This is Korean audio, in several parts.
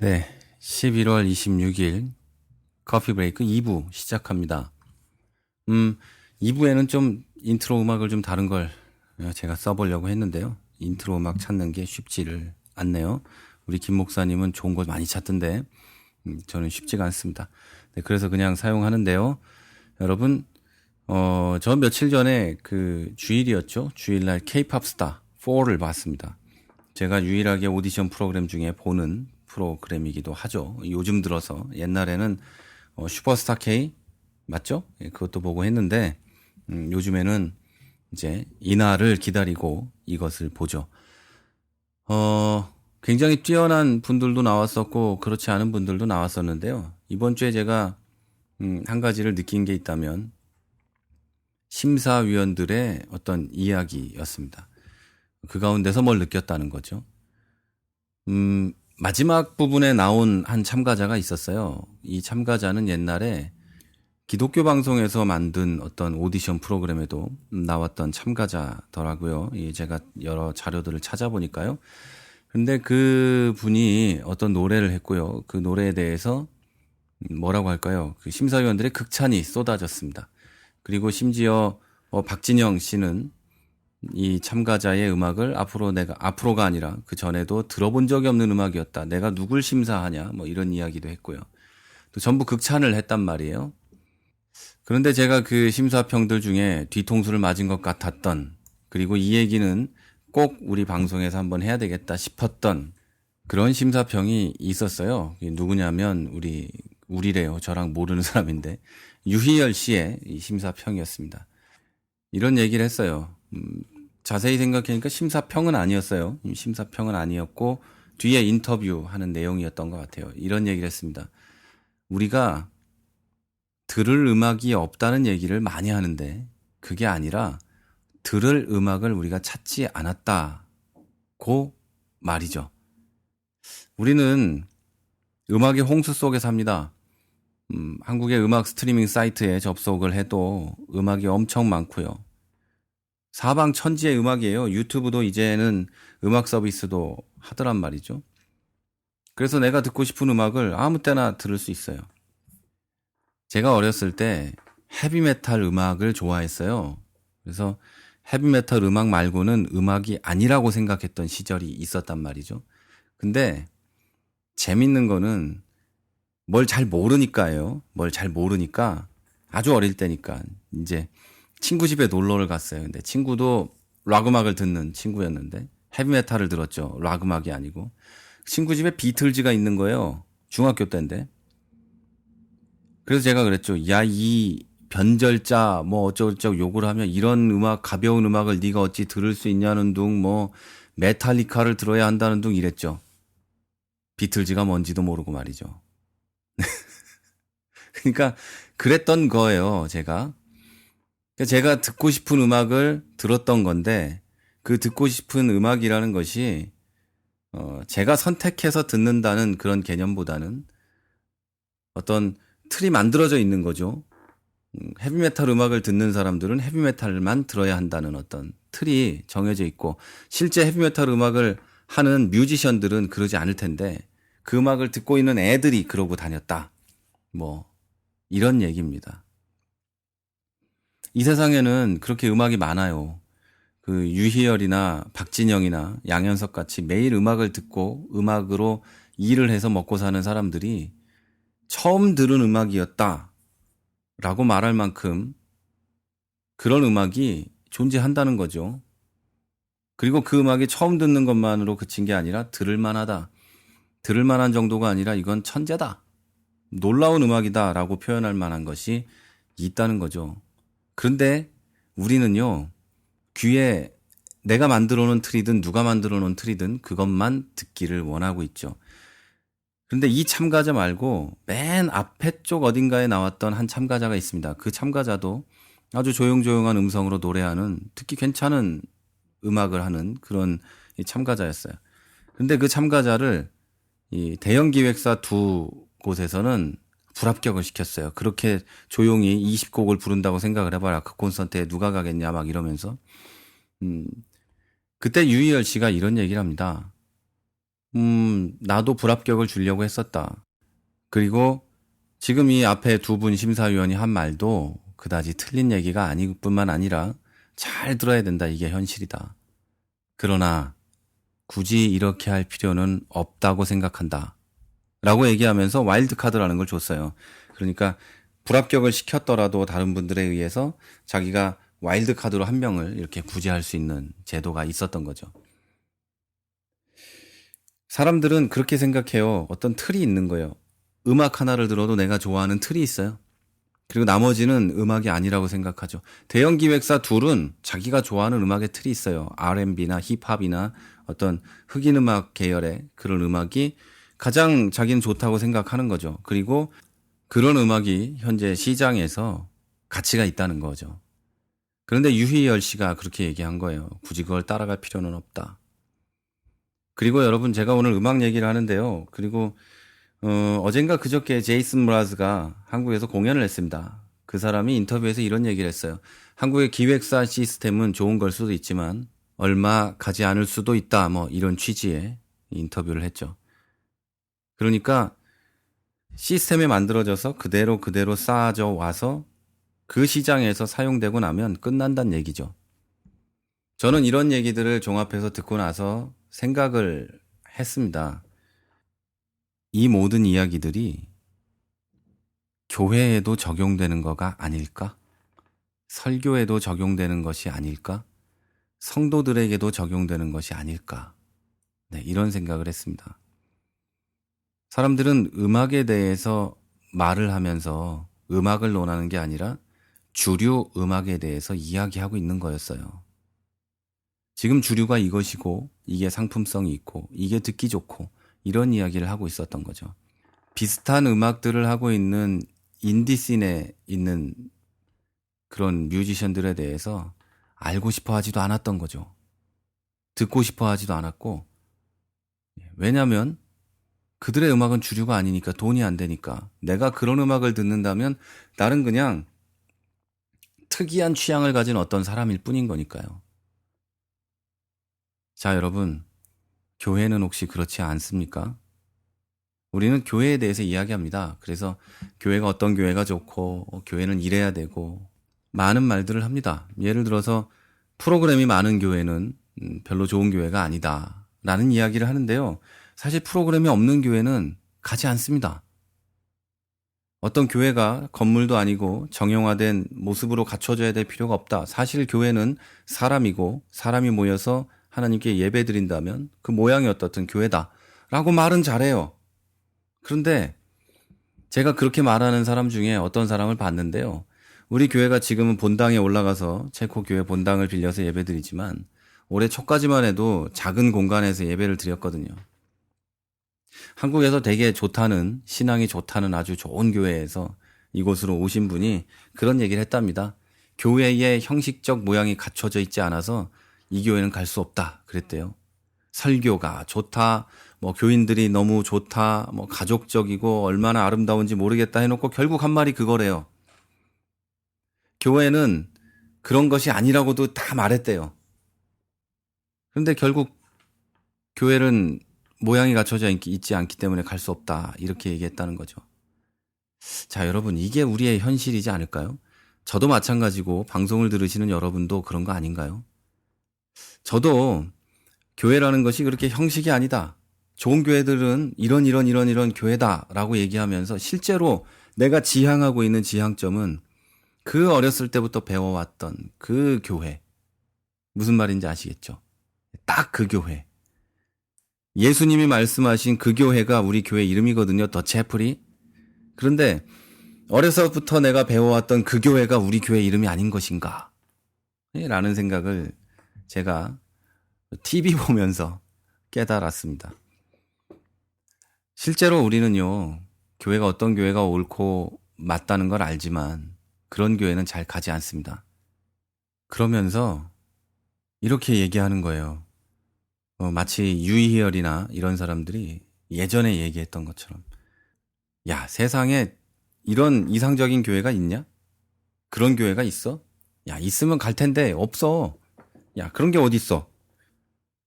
네, 11월 26일 커피 브레이크 2부 시작합니다. 2부에는 좀 인트로 음악을 좀 다른 걸 제가 써보려고 했는데요. 인트로 음악 찾는 게 쉽지를 않네요. 우리 김 목사님은 좋은 거 많이 찾던데 저는 쉽지가 않습니다. 네, 그래서 그냥 사용하는데요. 여러분, 저 며칠 전에 그 주일이었죠. 주일날 K-팝 스타 4를 봤습니다. 제가 유일하게 오디션 프로그램 중에 보는 프로그램이기도 하죠. 요즘 들어서 옛날에는 슈퍼스타 K 맞죠? 예, 그것도 보고 했는데 요즘에는 이제 이날을 기다리고 이것을 보죠. 굉장히 뛰어난 분들도 나왔었고 그렇지 않은 분들도 나왔었는데요. 이번 주에 제가 한 가지를 느낀 게 있다면 심사위원들의 어떤 이야기였습니다. 그 가운데서 뭘 느꼈다는 거죠. 마지막 부분에 나온 한 참가자가 있었어요. 이 참가자는 옛날에 기독교 방송에서 만든 어떤 오디션 프로그램에도 나왔던 참가자더라고요. 제가 여러 자료들을 찾아보니까요. 근데 그 분이 어떤 노래를 했고요. 그 노래에 대해서 뭐라고 할까요? 그 심사위원들의 극찬이 쏟아졌습니다. 그리고 심지어 박진영 씨는 이 참가자의 음악을 앞으로가 아니라 그 전에도 들어본 적이 없는 음악이었다. 내가 누굴 심사하냐 뭐 이런 이야기도 했고요. 또 전부 극찬을 했단 말이에요. 그런데 제가 그 심사평들 중에 뒤통수를 맞은 것 같았던, 그리고 이 얘기는 꼭 우리 방송에서 한번 해야 되겠다 싶었던 그런 심사평이 있었어요. 누구냐면 우리래요. 저랑 모르는 사람인데 유희열 씨의 이 심사평이었습니다. 이런 얘기를 했어요. 자세히 생각하니까 심사평은 아니었어요. 심사평은 아니었고 뒤에 인터뷰하는 내용이었던 것 같아요. 이런 얘기를 했습니다. 우리가 들을 음악이 없다는 얘기를 많이 하는데 그게 아니라 들을 음악을 우리가 찾지 않았다고 말이죠. 우리는 음악의 홍수 속에 삽니다. 한국의 음악 스트리밍 사이트에 접속을 해도 음악이 엄청 많고요. 사방 천지의 음악이에요. 유튜브도 이제는 음악 서비스도 하더란 말이죠. 그래서 내가 듣고 싶은 음악을 아무 때나 들을 수 있어요. 제가 어렸을 때 헤비메탈 음악을 좋아했어요. 그래서 헤비메탈 음악 말고는 음악이 아니라고 생각했던 시절이 있었단 말이죠. 근데 재밌는 거는 뭘 잘 모르니까요. 뭘 잘 모르니까 아주 어릴 때니까 이제 친구 집에 놀러를 갔어요. 근데 친구도 락 음악을 듣는 친구였는데 헤비메탈을 들었죠. 락 음악이 아니고. 친구 집에 비틀즈가 있는 거예요. 중학교 때인데. 그래서 제가 그랬죠. 야, 이 변절자 뭐 어쩌고저쩌고 욕을 하면 이런 음악, 가벼운 음악을 네가 어찌 들을 수 있냐는 둥, 뭐 메탈리카를 들어야 한다는 둥 이랬죠. 비틀즈가 뭔지도 모르고 말이죠. 그러니까 그랬던 거예요, 제가. 그러니까 제가 듣고 싶은 음악을 들었던 건데 그 듣고 싶은 음악이라는 것이 제가 선택해서 듣는다는 그런 개념보다는 어떤 틀이 만들어져 있는 거죠. 헤비메탈 음악을 듣는 사람들은 헤비메탈만 들어야 한다는 어떤 틀이 정해져 있고 실제 헤비메탈 음악을 하는 뮤지션들은 그러지 않을 텐데 그 음악을 듣고 있는 애들이 그러고 다녔다. 뭐 이런 얘기입니다. 이 세상에는 그렇게 음악이 많아요. 그 유희열이나 박진영이나 양현석 같이 매일 음악을 듣고 음악으로 일을 해서 먹고 사는 사람들이 처음 들은 음악이었다 라고 말할 만큼 그런 음악이 존재한다는 거죠. 그리고 그 음악이 처음 듣는 것만으로 그친 게 아니라 들을 만하다. 들을 만한 정도가 아니라 이건 천재다. 놀라운 음악이다 라고 표현할 만한 것이 있다는 거죠. 그런데 우리는요, 귀에 내가 만들어 놓은 틀이든 누가 만들어 놓은 틀이든 그것만 듣기를 원하고 있죠. 그런데 이 참가자 말고 맨 앞에 쪽 어딘가에 나왔던 한 참가자가 있습니다. 그 참가자도 아주 조용조용한 음성으로 노래하는 듣기 괜찮은 음악을 하는 그런 참가자였어요. 근데 그 참가자를 이 대형 기획사 두 곳에서는 불합격을 시켰어요. 그렇게 조용히 20곡을 부른다고 생각을 해봐라. 그 콘서트에 누가 가겠냐 막 이러면서. 그때 유희열 씨가 이런 얘기를 합니다. 나도 불합격을 주려고 했었다. 그리고 지금 이 앞에 두 분 심사위원이 한 말도 그다지 틀린 얘기가 아닐 뿐만 아니라 잘 들어야 된다. 이게 현실이다. 그러나 굳이 이렇게 할 필요는 없다고 생각한다. 라고 얘기하면서 와일드카드라는 걸 줬어요. 그러니까 불합격을 시켰더라도 다른 분들에 의해서 자기가 와일드카드로 한 명을 이렇게 구제할 수 있는 제도가 있었던 거죠. 사람들은 그렇게 생각해요. 어떤 틀이 있는 거예요. 음악 하나를 들어도 내가 좋아하는 틀이 있어요. 그리고 나머지는 음악이 아니라고 생각하죠. 대형 기획사 둘은 자기가 좋아하는 음악의 틀이 있어요. R&B나 힙합이나 어떤 흑인 음악 계열의 그런 음악이 가장 자기는 좋다고 생각하는 거죠. 그리고 그런 음악이 현재 시장에서 가치가 있다는 거죠. 그런데 유희열 씨가 그렇게 얘기한 거예요. 굳이 그걸 따라갈 필요는 없다. 그리고 여러분, 제가 오늘 음악 얘기를 하는데요. 그리고 어젠가 그저께 제이슨 무라즈가 한국에서 공연을 했습니다. 그 사람이 인터뷰에서 이런 얘기를 했어요. 한국의 기획사 시스템은 좋은 걸 수도 있지만 얼마 가지 않을 수도 있다. 뭐 이런 취지의 인터뷰를 했죠. 그러니까 시스템에 만들어져서 그대로 쌓아져 와서 그 시장에서 사용되고 나면 끝난다는 얘기죠. 저는 이런 얘기들을 종합해서 듣고 나서 생각을 했습니다. 이 모든 이야기들이 교회에도 적용되는 거가 아닐까? 설교에도 적용되는 것이 아닐까? 성도들에게도 적용되는 것이 아닐까? 네, 이런 생각을 했습니다. 사람들은 음악에 대해서 말을 하면서 음악을 논하는 게 아니라 주류 음악에 대해서 이야기하고 있는 거였어요. 지금 주류가 이것이고 이게 상품성이 있고 이게 듣기 좋고 이런 이야기를 하고 있었던 거죠. 비슷한 음악들을 하고 있는 인디씬에 있는 그런 뮤지션들에 대해서 알고 싶어 하지도 않았던 거죠. 듣고 싶어 하지도 않았고, 왜냐면 그들의 음악은 주류가 아니니까, 돈이 안 되니까. 내가 그런 음악을 듣는다면 나는 그냥 특이한 취향을 가진 어떤 사람일 뿐인 거니까요. 자, 여러분, 교회는 혹시 그렇지 않습니까? 우리는 교회에 대해서 이야기합니다. 그래서 교회가 어떤 교회가 좋고, 교회는 이래야 되고, 많은 말들을 합니다. 예를 들어서 프로그램이 많은 교회는 별로 좋은 교회가 아니다. 라는 이야기를 하는데요. 사실 프로그램이 없는 교회는 가지 않습니다. 어떤 교회가 건물도 아니고 정형화된 모습으로 갖춰져야 될 필요가 없다. 사실 교회는 사람이고 사람이 모여서 하나님께 예배 드린다면 그 모양이 어떻든 교회다. 라고 말은 잘해요. 그런데 제가 그렇게 말하는 사람 중에 어떤 사람을 봤는데요. 우리 교회가 지금은 본당에 올라가서 체코 교회 본당을 빌려서 예배 드리지만 올해 초까지만 해도 작은 공간에서 예배를 드렸거든요. 한국에서 되게 좋다는, 신앙이 좋다는 아주 좋은 교회에서 이곳으로 오신 분이 그런 얘기를 했답니다. 교회의 형식적 모양이 갖춰져 있지 않아서 이 교회는 갈 수 없다 그랬대요. 설교가 좋다, 뭐 교인들이 너무 좋다, 뭐 가족적이고 얼마나 아름다운지 모르겠다 해놓고 결국 한 말이 그거래요. 교회는 그런 것이 아니라고도 다 말했대요. 그런데 결국 교회는 모양이 갖춰져 있지 않기 때문에 갈 수 없다. 이렇게 얘기했다는 거죠. 자, 여러분, 이게 우리의 현실이지 않을까요? 저도 마찬가지고 방송을 들으시는 여러분도 그런 거 아닌가요? 저도 교회라는 것이 그렇게 형식이 아니다. 좋은 교회들은 이런 교회다라고 얘기하면서 실제로 내가 지향하고 있는 지향점은 그 어렸을 때부터 배워왔던 그 교회. 무슨 말인지 아시겠죠? 딱 그 교회. 예수님이 말씀하신 그 교회가 우리 교회 이름이거든요. 더 채플이. 그런데 어려서부터 내가 배워왔던 그 교회가 우리 교회 이름이 아닌 것인가? 라는 생각을 제가 TV 보면서 깨달았습니다. 실제로 우리는요, 교회가 어떤 교회가 옳고 맞다는 걸 알지만 그런 교회는 잘 가지 않습니다. 그러면서 이렇게 얘기하는 거예요. 마치 유희열이나 이런 사람들이 예전에 얘기했던 것처럼 야, 세상에 이런 이상적인 교회가 있냐? 그런 교회가 있어? 야, 있으면 갈 텐데 없어. 야, 그런 게 어디 있어?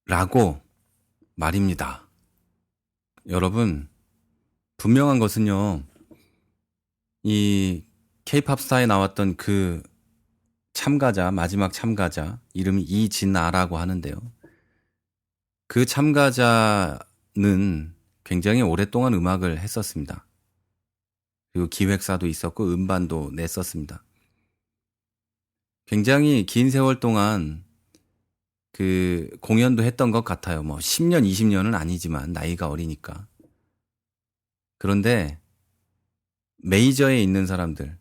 라고 말입니다. 여러분, 분명한 것은요, 이 케이팝 스타에 나왔던 그 참가자, 마지막 참가자, 이름이 이진아라고 하는데요. 그 참가자는 굉장히 오랫동안 음악을 했었습니다. 그리고 기획사도 있었고 음반도 냈었습니다. 굉장히 긴 세월 동안 그 공연도 했던 것 같아요. 뭐 10년, 20년은 아니지만 나이가 어리니까. 그런데 메이저에 있는 사람들,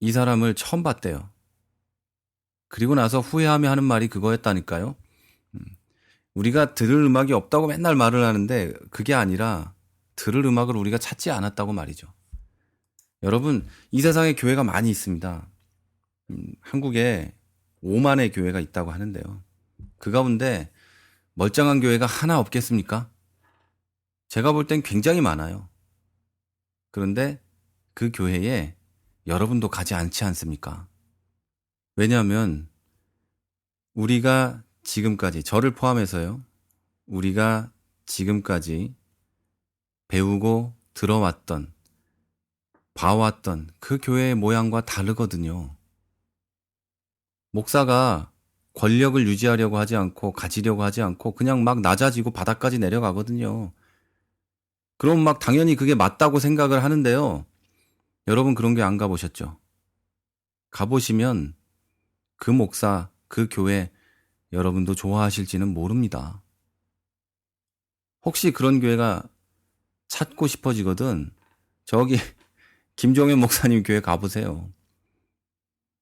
이 사람을 처음 봤대요. 그리고 나서 후회하며 하는 말이 그거였다니까요. 우리가 들을 음악이 없다고 맨날 말을 하는데 그게 아니라 들을 음악을 우리가 찾지 않았다고 말이죠. 여러분, 이 세상에 교회가 많이 있습니다. 한국에 5만의 교회가 있다고 하는데요. 그 가운데 멀쩡한 교회가 하나 없겠습니까? 제가 볼 땐 굉장히 많아요. 그런데 그 교회에 여러분도 가지 않지 않습니까? 왜냐하면 우리가 지금까지, 저를 포함해서요, 우리가 지금까지 배우고 들어왔던, 봐왔던 그 교회의 모양과 다르거든요. 목사가 권력을 유지하려고 하지 않고 가지려고 하지 않고 그냥 막 낮아지고 바닥까지 내려가거든요. 그럼 막 당연히 그게 맞다고 생각을 하는데요. 여러분 그런 게 안 가보셨죠? 가보시면 그 목사, 그 교회 여러분도 좋아하실지는 모릅니다. 혹시 그런 교회가 찾고 싶어지거든 저기 김종현 목사님 교회 가보세요.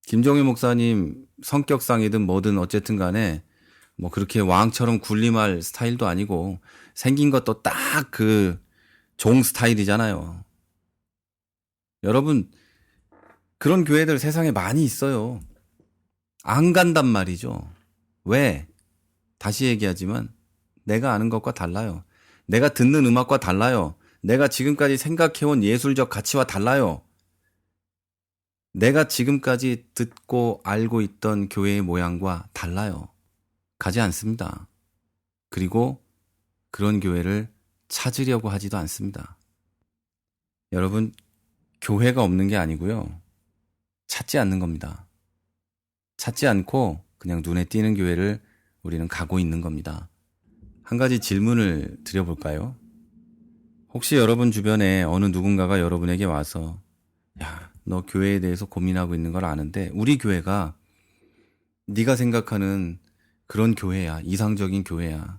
김종현 목사님 성격상이든 뭐든 어쨌든 간에 뭐 그렇게 왕처럼 군림할 스타일도 아니고 생긴 것도 딱 그 종 스타일이잖아요. 여러분 그런 교회들 세상에 많이 있어요. 안 간단 말이죠. 왜? 다시 얘기하지만 내가 아는 것과 달라요. 내가 듣는 음악과 달라요. 내가 지금까지 생각해온 예술적 가치와 달라요. 내가 지금까지 듣고 알고 있던 교회의 모양과 달라요. 가지 않습니다. 그리고 그런 교회를 찾으려고 하지도 않습니다. 여러분, 교회가 없는 게 아니고요. 찾지 않는 겁니다. 찾지 않고 그냥 눈에 띄는 교회를 우리는 가고 있는 겁니다. 한 가지 질문을 드려볼까요? 혹시 여러분 주변에 어느 누군가가 여러분에게 와서 야, 너 교회에 대해서 고민하고 있는 걸 아는데 우리 교회가 네가 생각하는 그런 교회야. 이상적인 교회야.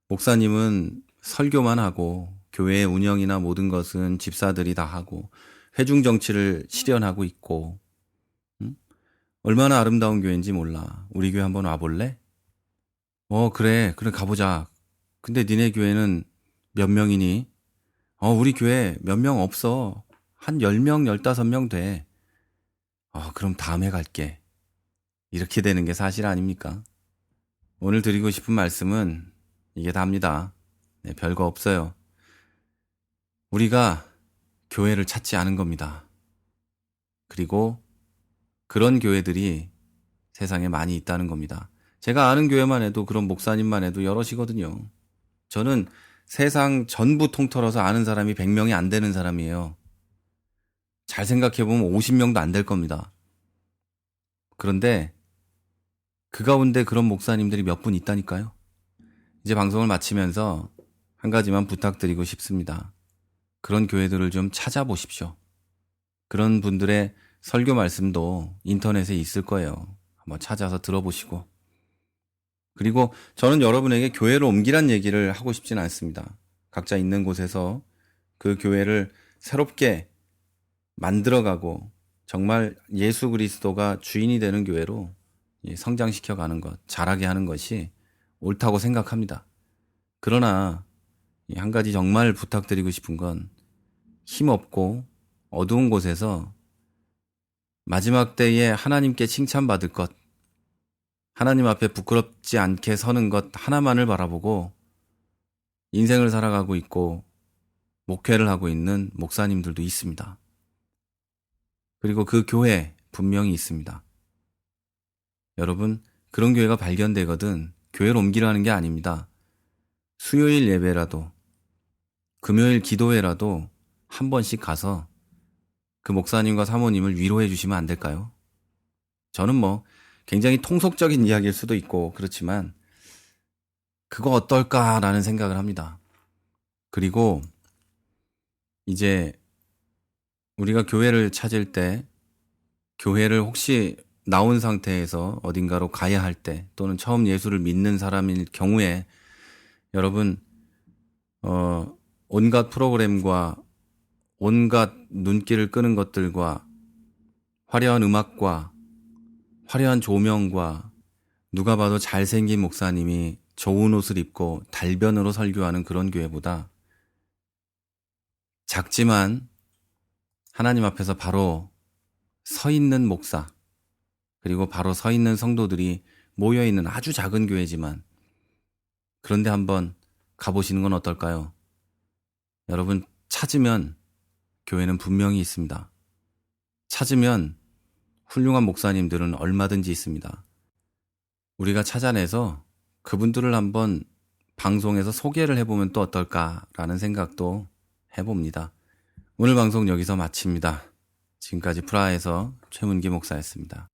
목사님은 설교만 하고 교회의 운영이나 모든 것은 집사들이 다 하고 회중 정치를 실현하고 있고 응? 얼마나 아름다운 교회인지 몰라. 우리 교회 한번 와볼래? 그래 가보자. 근데 니네 교회는 몇 명이니? 우리 교회 몇 명 없어. 한 10명, 15명 돼. 그럼 다음에 갈게. 이렇게 되는 게 사실 아닙니까? 오늘 드리고 싶은 말씀은 이게 답니다. 네, 별거 없어요. 우리가 교회를 찾지 않은 겁니다. 그리고 그런 교회들이 세상에 많이 있다는 겁니다. 제가 아는 교회만 해도 그런 목사님만 해도 여럿이거든요. 저는 세상 전부 통틀어서 아는 사람이 100명이 안 되는 사람이에요. 잘 생각해보면 50명도 안 될 겁니다. 그런데 그 가운데 그런 목사님들이 몇 분 있다니까요. 이제 방송을 마치면서 한 가지만 부탁드리고 싶습니다. 그런 교회들을 좀 찾아보십시오. 그런 분들의 설교 말씀도 인터넷에 있을 거예요. 한번 찾아서 들어보시고. 그리고 저는 여러분에게 교회를 옮기란 얘기를 하고 싶지는 않습니다. 각자 있는 곳에서 그 교회를 새롭게 만들어가고 정말 예수 그리스도가 주인이 되는 교회로 성장시켜 가는 것, 자라게 하는 것이 옳다고 생각합니다. 그러나 한 가지 정말 부탁드리고 싶은 건 힘없고 어두운 곳에서 마지막 때에 하나님께 칭찬받을 것, 하나님 앞에 부끄럽지 않게 서는 것 하나만을 바라보고 인생을 살아가고 있고 목회를 하고 있는 목사님들도 있습니다. 그리고 그 교회 분명히 있습니다. 여러분, 그런 교회가 발견되거든 교회를 옮기라는 게 아닙니다. 수요일 예배라도 금요일 기도회라도 한 번씩 가서 그 목사님과 사모님을 위로해 주시면 안 될까요? 저는 뭐 굉장히 통속적인 이야기일 수도 있고 그렇지만 그거 어떨까라는 생각을 합니다. 그리고 이제 우리가 교회를 찾을 때 교회를 혹시 나온 상태에서 어딘가로 가야 할 때 또는 처음 예수를 믿는 사람일 경우에 여러분 온갖 프로그램과 온갖 눈길을 끄는 것들과 화려한 음악과 화려한 조명과 누가 봐도 잘생긴 목사님이 좋은 옷을 입고 달변으로 설교하는 그런 교회보다 작지만 하나님 앞에서 바로 서 있는 목사 그리고 바로 서 있는 성도들이 모여있는 아주 작은 교회지만 그런데 한번 가보시는 건 어떨까요? 여러분 찾으면 교회는 분명히 있습니다. 찾으면 훌륭한 목사님들은 얼마든지 있습니다. 우리가 찾아내서 그분들을 한번 방송에서 소개를 해보면 또 어떨까라는 생각도 해봅니다. 오늘 방송 여기서 마칩니다. 지금까지 프라하에서 최문기 목사였습니다.